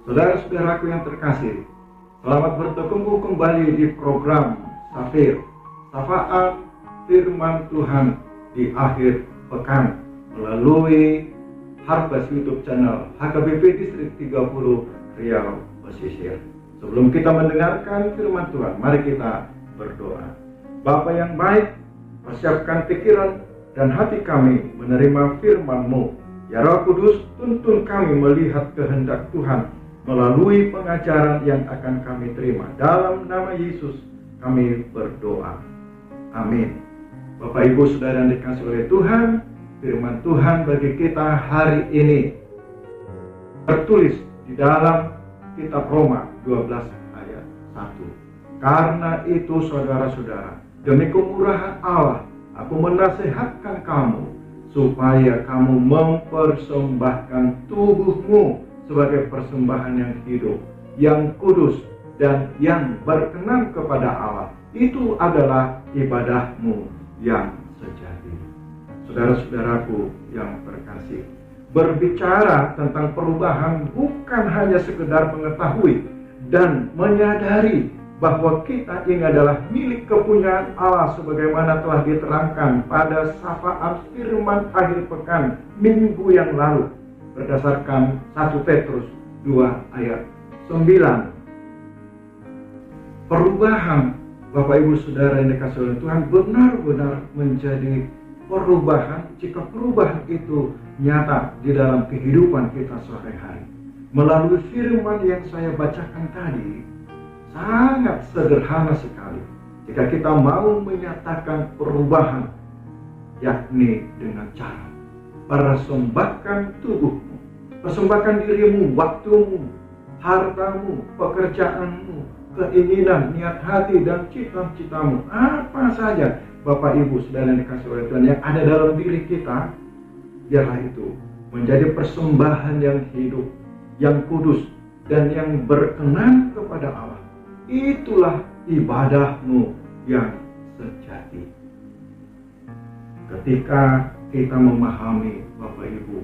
Saudara-saudaraku yang terkasih, selamat bertemu kembali di program Safir, Syafaat Firman Tuhan di akhir pekan melalui Harvest YouTube channel HKBP Distrik 30 Riau Pesisir. Sebelum kita mendengarkan firman Tuhan, mari kita berdoa. Bapa yang baik, persiapkan pikiran dan hati kami menerima firman-Mu. Ya Roh Kudus, tuntun kami melihat kehendak Tuhan melalui pengajaran yang akan kami terima. Dalam nama Yesus kami berdoa. Amin. Bapak Ibu Saudara yang dikasihi oleh Tuhan, firman Tuhan bagi kita hari ini tertulis di dalam kitab Roma 12 ayat 1. Karena itu saudara-saudara, demi kemurahan Allah, aku menasihatkan kamu supaya kamu mempersembahkan tubuhmu sebagai persembahan yang hidup, yang kudus, dan yang berkenan kepada Allah. Itu adalah ibadahmu yang sejati. Saudara-saudaraku yang terkasih, berbicara tentang perubahan bukan hanya sekedar mengetahui dan menyadari bahwa kita ini adalah milik kepunyaan Allah sebagaimana telah diterangkan pada syafaat firman akhir pekan minggu yang lalu berdasarkan 1 Petrus 2 ayat 9. Perubahan Bapak Ibu Saudara yang dikasihi oleh Tuhan benar-benar menjadi perubahan jika perubahan itu nyata di dalam kehidupan kita sehari-hari. Melalui firman yang saya bacakan tadi, sangat sederhana sekali jika kita mau menyatakan perubahan, yakni dengan cara persembahkan tubuhmu, persembahkan dirimu, waktumu, hartamu, pekerjaanmu, keinginan, niat hati, dan cita-citamu, apa saja Bapak Ibu Saudara yang dikasihi oleh Tuhan yang ada dalam diri kita, biarlah itu menjadi persembahan yang hidup, yang kudus, dan yang berkenan kepada Allah. Itulah ibadahmu yang sejati. Ketika kita memahami Bapak Ibu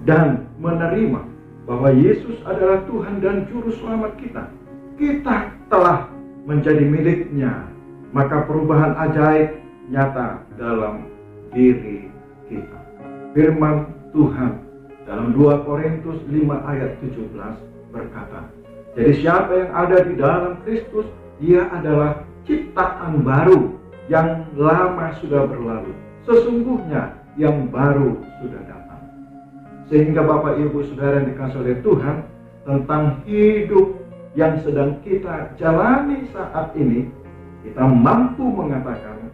dan menerima bahwa Yesus adalah Tuhan dan Juru Selamat kita, kita telah menjadi miliknya, maka perubahan ajaib nyata dalam diri kita. Firman Tuhan dalam 2 Korintus 5 ayat 17 berkata, jadi siapa yang ada di dalam Kristus, ia adalah ciptaan baru, yang lama sudah berlalu, sesungguhnya yang baru sudah datang. Sehingga Bapak Ibu Saudara yang dikasihi oleh Tuhan, tentang hidup yang sedang kita jalani saat ini, kita mampu mengatakan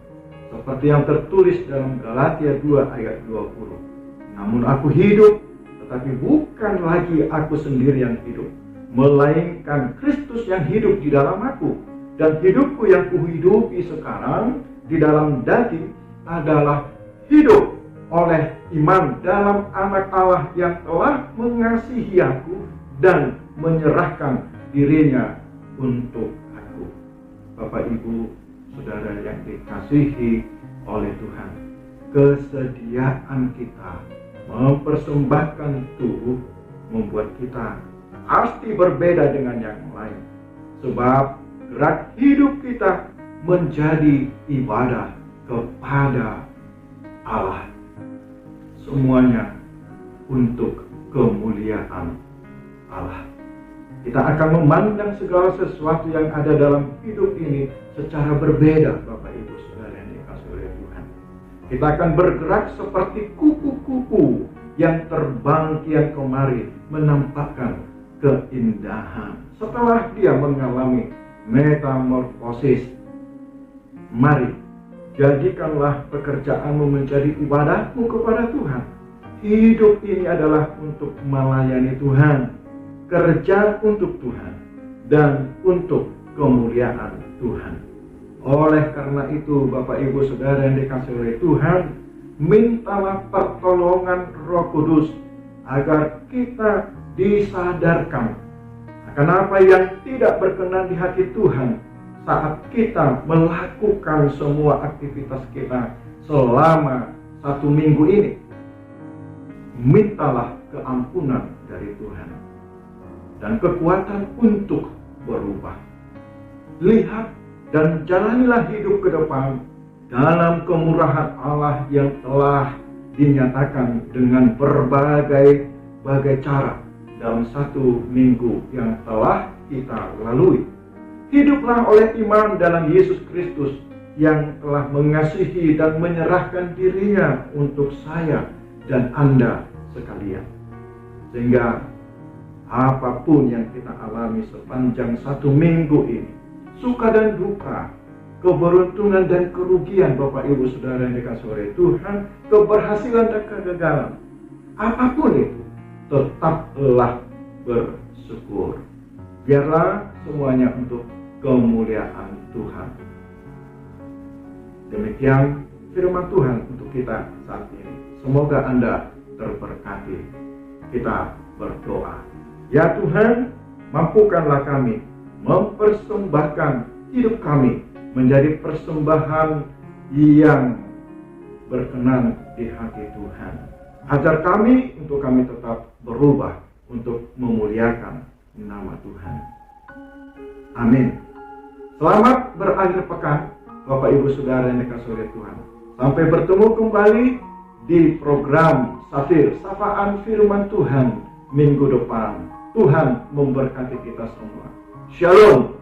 seperti yang tertulis dalam Galatia 2 ayat 20. Namun aku hidup, tetapi bukan lagi aku sendiri yang hidup, melainkan Kristus yang hidup di dalam aku. Dan hidupku yang kuhidupi sekarang di dalam daging adalah hidup oleh iman dalam Anak Allah yang telah mengasihi aku dan menyerahkan dirinya untuk aku. Bapak Ibu Saudara yang dikasihi oleh Tuhan, kesediaan kita mempersembahkan tubuh membuat kita pasti berbeda dengan yang lain, sebab gerak hidup kita menjadi ibadah kepada Allah. Semuanya untuk kemuliaan Allah. Kita akan memandang segala sesuatu yang ada dalam hidup ini secara berbeda, Bapak Ibu Saudara yang dikasihi oleh Tuhan. Kita akan bergerak seperti kupu-kupu yang terbang kian kemari menampakkan keindahan setelah dia mengalami metamorfosis. Mari, jadikanlah pekerjaanmu menjadi ibadahmu kepada Tuhan. Hidup ini adalah untuk melayani Tuhan, kerja untuk Tuhan, dan untuk kemuliaan Tuhan. Oleh karena itu, Bapak Ibu Saudara yang dikasihi oleh Tuhan, mintalah pertolongan Roh Kudus agar kita disadarkan akan apa yang tidak berkenan di hati Tuhan saat kita melakukan semua aktivitas kita selama satu minggu ini, mintalah keampunan dari Tuhan dan kekuatan untuk berubah. Lihat dan jalanilah hidup ke depan dalam kemurahan Allah yang telah dinyatakan dengan berbagai cara dalam satu minggu yang telah kita lalui. Hiduplah oleh iman dalam Yesus Kristus yang telah mengasihi dan menyerahkan dirinya untuk saya dan Anda sekalian. Sehingga apapun yang kita alami sepanjang satu minggu ini, suka dan duka, keberuntungan dan kerugian, Bapak Ibu Saudara yang dikasihi oleh Tuhan, keberhasilan dan kegagalan, apapun itu, tetaplah bersyukur. Biarlah semuanya untuk kemuliaan Tuhan. Demikian firman Tuhan untuk kita saat ini. Semoga Anda terberkati. Kita berdoa. Ya Tuhan, mampukanlah kami mempersembahkan hidup kami menjadi persembahan yang berkenan di hati Tuhan. Ajar kami untuk kami tetap berubah untuk memuliakan nama Tuhan. Amin. Selamat berakhir pekan, Bapak Ibu Saudara yang dikasihi oleh Tuhan. Sampai bertemu kembali di program Safir, Sapaan Firman Tuhan minggu depan. Tuhan memberkati kita semua. Shalom.